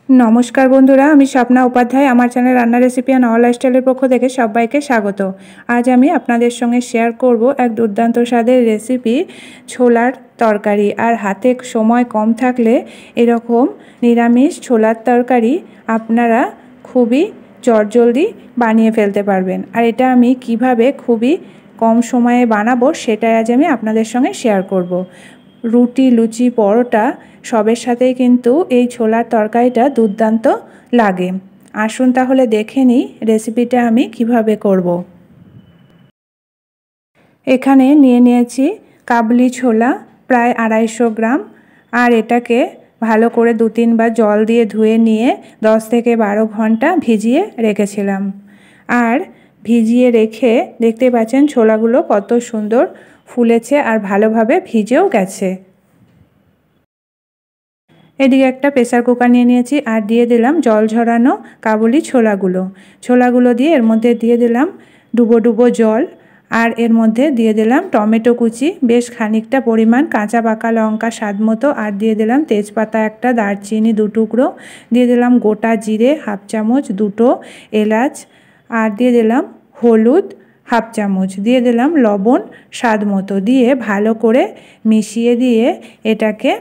नमस्कार बंधुरा आमी स्वप्ना उपाध्याय आमार चैनल रान्ना रेसिपि एंड अल लाइफस्टाइलेर पक्ष थेके सबाइके स्वागत। आज आमी आपनादेर संगे शेयर करब एक दुर्दान्त स्वादेर रेसिपि छोलार तरकारी। और हाथे समय कम थाकले एरकम निरामिष छोलार तरकारी आपनारा खूबई चटजल्दी बानिये फेलते पारबेन। और एटा आमी किभाबे खूबई कम समये बानाबो सेटाई आज आमी आपनादेर संगे शेयर करब। रुटी लुचि परोटा सबेर साथेई किन्तु এই ছোলার তরকারিটা দুর্দান্ত লাগে। আসুন তাহলে দেখে নিই রেসিপিটা আমি কিভাবে করব। এখানে নিয়ে নিয়েছি কাবলি ছোলা প্রায় 250 গ্রাম। আর এটাকে ভালো করে 2-3 বার জল দিয়ে ধুয়ে নিয়ে 10 থেকে 12 ঘন্টা ভিজিয়ে রেখেছিলাম। আর ভিজিয়ে রেখে দেখতে পাচ্ছেন ছোলাগুলো কত সুন্দর ফুলেছে আর ভালোভাবে ভিজেও গেছে। এদিকে একটা প্রেসার কুকার নিয়ে নিয়েছি আর দিয়ে দিলাম জল ঝরানো কাবুলি ছোলাগুলো দিয়ে এর মধ্যে দিয়ে দিলাম ডুবো ডুবো জল। আর এর মধ্যে দিয়ে দিলাম টমেটো কুচি বেশ খানিকটা পরিমাণ, কাঁচা পাকা লঙ্কা স্বাদ মতো, আর দিয়ে দিলাম তেজপাতা একটা, দারচিনি 2 টুকরো, দিয়ে দিলাম গোটা জিরে 1/2 চামচ, 2টো এলাচ, আর দিয়ে দিলাম হলুদ 1/2 চামচ, দিয়ে দিলাম লবণ স্বাদ মতো, দিয়ে ভালো করে মিশিয়ে দিয়ে এটাকে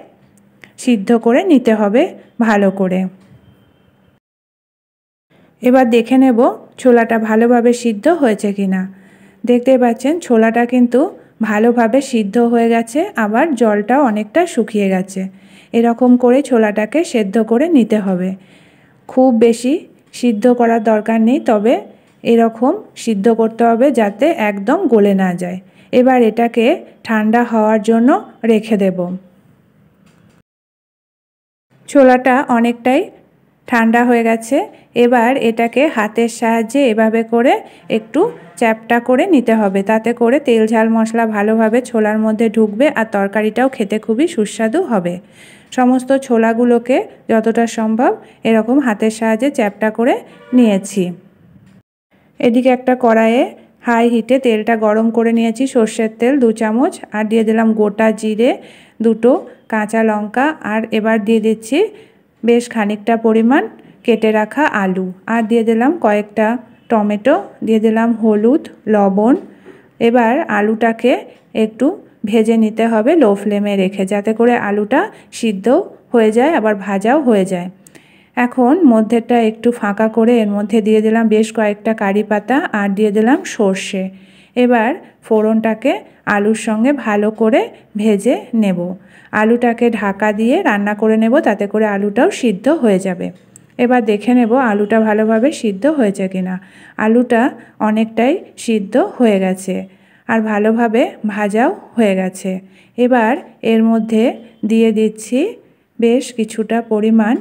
সিদ্ধ করে নিতে হবে ভালো করে। এবার দেখে নেব ছোলাটা ভালোভাবে সিদ্ধ হয়েছে কিনা। দেখতেই পাচ্ছেন ছোলাটা কিন্তু ভালোভাবে সিদ্ধ হয়ে গেছে, আবার জলটাও অনেকটা শুকিয়ে গেছে। এরকম করে ছোলাটাকে সেদ্ধ করে নিতে হবে। খুব বেশি সিদ্ধ করার দরকার নেই, তবে এরকম সিদ্ধ করতে হবে যাতে একদম গলে না যায়। এবার এটাকে ঠান্ডা হওয়ার জন্য রেখে দেব। ছোলাটা অনেকটাই ঠান্ডা হয়ে গেছে। এবার এটাকে হাতের সাহায্যে এভাবে করে একটু চ্যাপটা করে নিতে হবে, তাতে করে তেল ঝাল মশলা ভালোভাবে ছোলার মধ্যে ঢুকবে আর তরকারিটাও খেতে খুবই সুস্বাদু হবে। সমস্ত ছোলাগুলোকে যতটা সম্ভব এরকম হাতের সাহায্যে চ্যাপটা করে নিয়েছি। এদিকে একটা কড়াইয়ে হাই হিটে তেলটা গরম করে নিয়েছি, সর্ষের তেল 2 চামচ, আর দিয়ে দিলাম গোটা জিরে, 2টো কাঁচা লঙ্কা, আর এবার দিয়ে দিচ্ছি বেশ খানিকটা পরিমাণ কেটে রাখা আলু, আর দিয়ে দিলাম কয়েকটা টমেটো, দিয়ে দিলাম হলুদ লবণ। এবার আলুটাকে একটু ভেজে নিতে হবে লো ফ্লেমে রেখে, যাতে করে আলুটা সিদ্ধ হয়ে যায় আবার ভাজাও হয়ে যায়। এখন মধ্যেটা একটু ফাঁকা করে এর মধ্যে দিয়ে দিলাম বেশ কয়েকটা কারি পাতা, আর দিয়ে দিলাম সর্ষে। এবার ফোড়নটাকে আলুর সঙ্গে ভালো করে ভেজে নেব। আলুটাকে ঢাকা দিয়ে রান্না করে নেব, তাতে করে আলুটাও সিদ্ধ হয়ে যাবে। এবার দেখে নেব আলুটা ভালোভাবে সিদ্ধ হয়েছে কিনা। আলুটা অনেকটাই সিদ্ধ হয়ে গেছে আর ভালোভাবে ভাজাও হয়ে গেছে। এবার এর মধ্যে দিয়ে দিচ্ছি বেশ কিছুটা পরিমাণ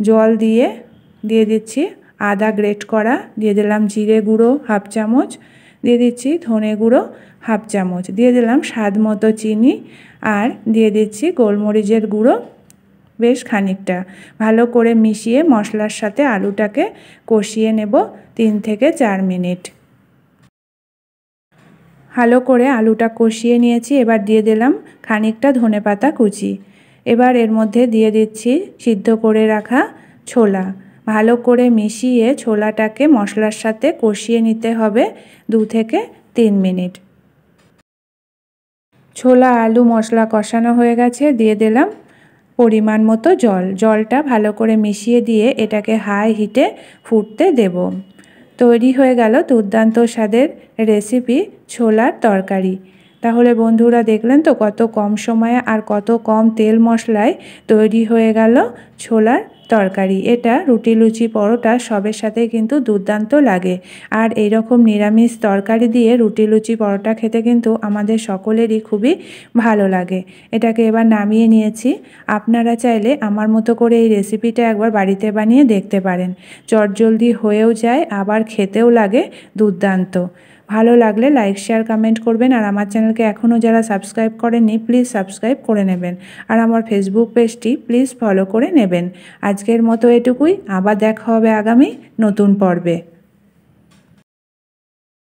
জল দিয়ে দিচ্ছি আদা গ্রেট করা, দিয়ে দিলাম জিরে গুঁড়ো 1/2 চামচ, দিয়ে দিচ্ছি ধনে গুঁড়ো 1/2 চামচ, দিয়ে দিলাম স্বাদ মতো চিনি, আর দিয়ে দিচ্ছি গোলমরিচের গুঁড়ো বেশ খানিকটা। ভালো করে মিশিয়ে মশলার সাথে আলুটাকে কষিয়ে নেব 3 থেকে 4 মিনিট। ভালো করে আলুটা কষিয়ে নিয়েছি। এবার দিয়ে দিলাম খানিকটা ধনেপাতা কুচি। এবার এর মধ্যে দিয়ে দিচ্ছি সিদ্ধ করে রাখা ছোলা। ভালো করে মিশিয়ে ছোলাটাকে মশলার সাথে কষিয়ে নিতে হবে 2 থেকে 3 মিনিট। ছোলা আলু মশলা কষানো হয়ে গেছে, দিয়ে দিলাম পরিমাণ মতো জলটা ভালো করে মিশিয়ে দিয়ে এটাকে হাই হিটে ফুটতে দেব। তৈরি হয়ে গেল দুর্দান্ত স্বাদের রেসিপি ছোলার তরকারি। তাহলে বন্ধুরা দেখলেন তো কত কম সময়ে আর কত কম তেল মশলায় তৈরি হয়ে গেল ছোলার তরকারি। এটা রুটি লুচি পরোটা সবের সাথে কিন্তু দুর্দান্ত লাগে। আর এই রকম নিরামিষ তরকারি দিয়ে রুটি লুচি পরোটা খেতে কিন্তু আমাদের সকলেরই খুবই ভালো লাগে। এটাকে এবার নামিয়ে নিয়েছি। আপনারা চাইলে আমার মতো করে এই রেসিপিটা একবার বাড়িতে বানিয়ে দেখতে পারেন। চটজলদি হয়েও যায়, আবার খেতেও লাগে দুর্দান্ত। ভালো লাগলে লাইক শেয়ার কমেন্ট করবেন। আর আমার চ্যানেলকে এখনও যারা সাবস্ক্রাইব করেননি প্লিজ সাবস্ক্রাইব করে নেবেন। আর আমার ফেসবুক পেজটি প্লিজ ফলো করে নেবেন। আজকের মতো এটুকুই, আবার দেখা হবে আগামী নতুন পর্বে।